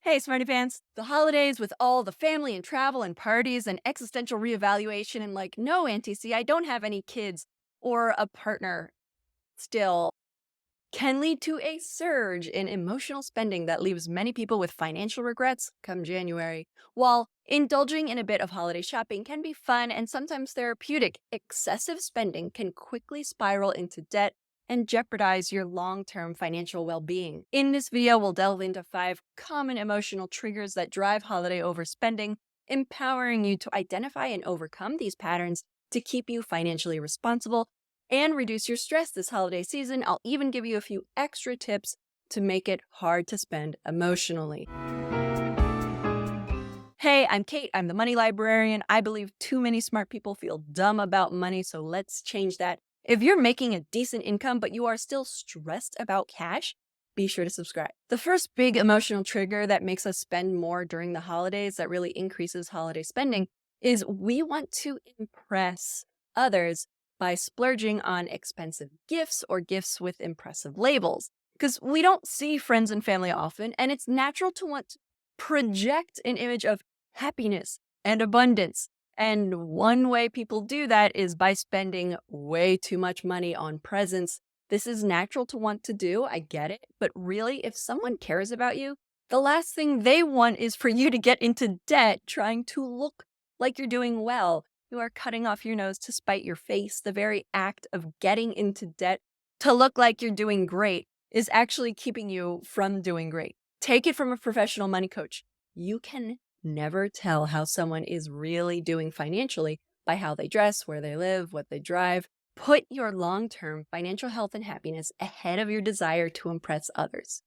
Hey, Smarty Pants. The holidays with all the family and travel and parties and existential reevaluation and no, Auntie C, I don't have any kids or a partner still can lead to a surge in emotional spending that leaves many people with financial regrets come January. While indulging in a bit of holiday shopping can be fun and sometimes therapeutic, excessive spending can quickly spiral into debt and jeopardize your long-term financial well-being. In this video, we'll delve into 5 common emotional triggers that drive holiday overspending, empowering you to identify and overcome these patterns to keep you financially responsible and reduce your stress this holiday season. I'll even give you a few extra tips to make it hard to spend emotionally. Hey, I'm Kate. I'm the money librarian. I believe too many smart people feel dumb about money, so let's change that. If you're making a decent income, but you are still stressed about cash, be sure to subscribe. The first big emotional trigger that makes us spend more during the holidays, that really increases holiday spending, is we want to impress others by splurging on expensive gifts or gifts with impressive labels. Because we don't see friends and family often, and it's natural to want to project an image of happiness and abundance. And one way people do that is by spending way too much money on presents. This is natural to want to do, I get it, but really, if someone cares about you, the last thing they want is for you to get into debt trying to look like you're doing well. You are cutting off your nose to spite your face. The very act of getting into debt to look like you're doing great is actually keeping you from doing great. Take it from a professional money coach. You can never tell how someone is really doing financially by how they dress, where they live, what they drive. Put your long-term financial health and happiness ahead of your desire to impress others.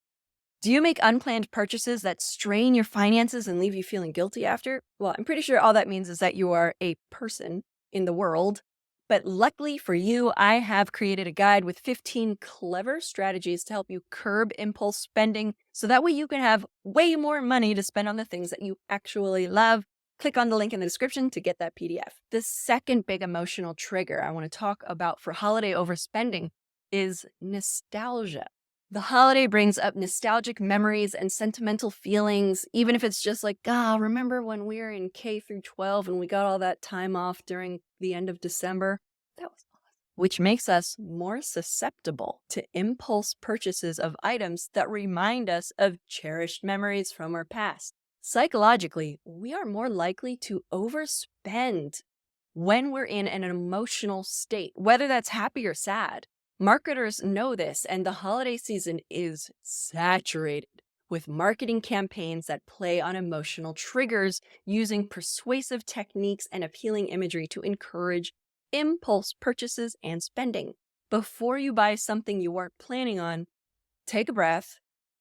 Do you make unplanned purchases that strain your finances and leave you feeling guilty after? Well, I'm pretty sure all that means is that you are a person in the world. But luckily for you, I have created a guide with 15 clever strategies to help you curb impulse spending so that way you can have way more money to spend on the things that you actually love. Click on the link in the description to get that PDF. The second big emotional trigger I want to talk about for holiday overspending is nostalgia. The holiday brings up nostalgic memories and sentimental feelings, even if it's just remember when we were in K through 12 and we got all that time off during the end of December? That was awesome. Which makes us more susceptible to impulse purchases of items that remind us of cherished memories from our past. Psychologically, we are more likely to overspend when we're in an emotional state, whether that's happy or sad. Marketers know this, and the holiday season is saturated with marketing campaigns that play on emotional triggers using persuasive techniques and appealing imagery to encourage impulse purchases and spending. Before you buy something you weren't planning on, take a breath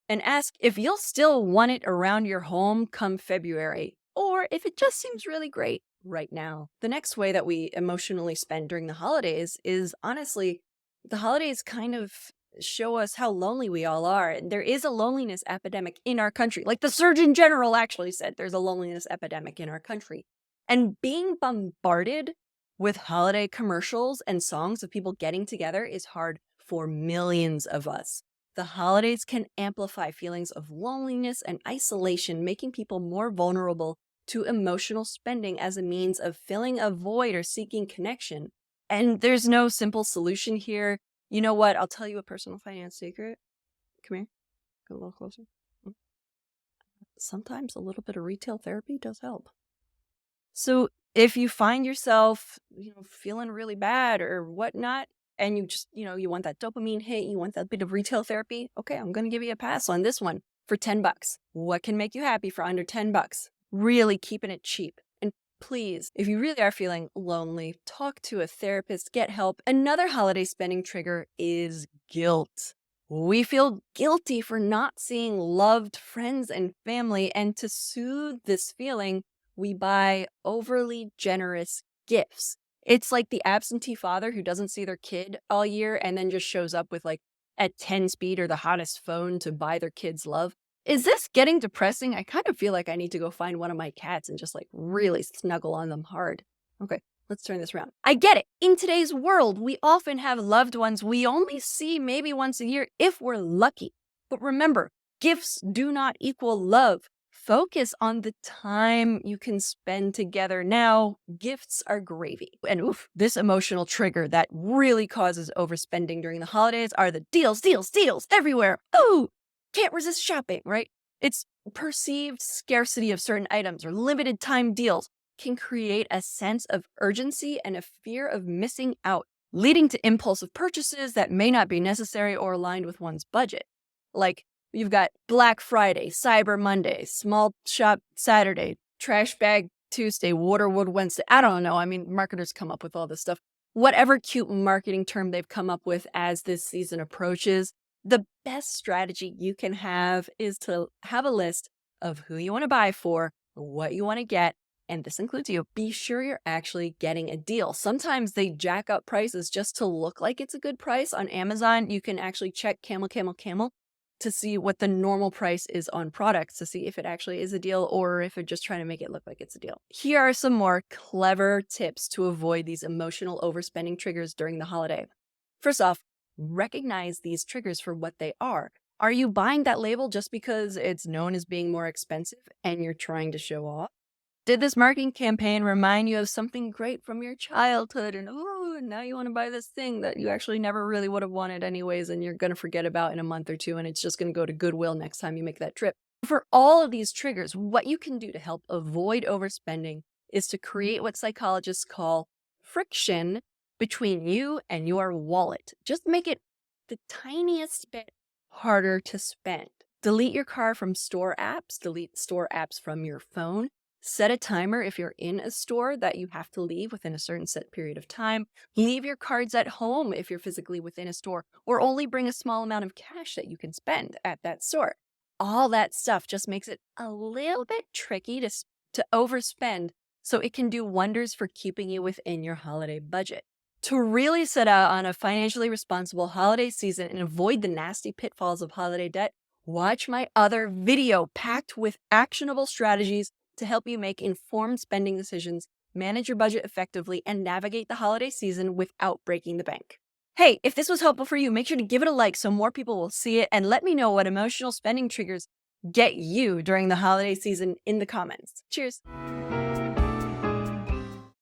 and ask if you'll still want it around your home come February, or if it just seems really great right now. The next way that we emotionally spend during the holidays is honestly, the holidays kind of show us how lonely we all are. There is a loneliness epidemic in our country. Like the Surgeon General actually said, there's a loneliness epidemic in our country. And being bombarded with holiday commercials and songs of people getting together is hard for millions of us. The holidays can amplify feelings of loneliness and isolation, making people more vulnerable to emotional spending as a means of filling a void or seeking connection. And there's no simple solution here. You know what? I'll tell you a personal finance secret. Come here. Come a little closer. Sometimes a little bit of retail therapy does help. So if you find yourself, feeling really bad or whatnot, and you just, you want that dopamine hit, you want that bit of retail therapy, okay, I'm going to give you a pass on this one for $10. What can make you happy for under $10? Really keeping it cheap. And please, if you really are feeling lonely, talk to a therapist, get help. Another holiday spending trigger is guilt. We feel guilty for not seeing loved friends and family, and to soothe this feeling, we buy overly generous gifts. It's like the absentee father who doesn't see their kid all year and then just shows up with at 10 speed or the hottest phone to buy their kids love. Is this getting depressing? I kind of feel like I need to go find one of my cats and just really snuggle on them hard. Okay, let's turn this around. I get it. In today's world, we often have loved ones we only see maybe once a year if we're lucky. But remember, gifts do not equal love. focus on the time you can spend together now. Gifts are gravy. And oof, this emotional trigger that really causes overspending during the holidays are the deals, deals, deals everywhere. Ooh, can't resist shopping, right? It's perceived scarcity of certain items or limited time deals can create a sense of urgency and a fear of missing out, leading to impulsive purchases that may not be necessary or aligned with one's budget. Like, you've got Black Friday, Cyber Monday, Small Shop Saturday, Trash Bag Tuesday, Waterwood Wednesday. I don't know. I mean, marketers come up with all this stuff. Whatever cute marketing term they've come up with as this season approaches, the best strategy you can have is to have a list of who you want to buy for, what you want to get, and this includes you. Be sure you're actually getting a deal. Sometimes they jack up prices just to look like it's a good price. On Amazon, you can actually check camel to see what the normal price is on products, to see if it actually is a deal or if they're just trying to make it look like it's a deal. Here are some more clever tips to avoid these emotional overspending triggers during the holiday. First off, recognize these triggers for what they are. Are you buying that label just because it's known as being more expensive and you're trying to show off? Did this marketing campaign remind you of something great from your childhood? And now you want to buy this thing that you actually never really would have wanted anyways, and you're going to forget about in a month or two, and it's just going to go to Goodwill next time you make that trip. For all of these triggers, what you can do to help avoid overspending is to create what psychologists call friction between you and your wallet. Just make it the tiniest bit harder to spend. Delete your card from store apps, delete store apps from your phone. Set a timer if you're in a store that you have to leave within a certain set period of time. Leave your cards at home if you're physically within a store, or only bring a small amount of cash that you can spend at that store. All that stuff just makes it a little bit tricky to overspend, so it can do wonders for keeping you within your holiday budget. To really set out on a financially responsible holiday season and avoid the nasty pitfalls of holiday debt, watch my other video packed with actionable strategies to help you make informed spending decisions, manage your budget effectively, and navigate the holiday season without breaking the bank. Hey, if this was helpful for you, make sure to give it a like so more people will see it, and let me know what emotional spending triggers get you during the holiday season in the comments. Cheers.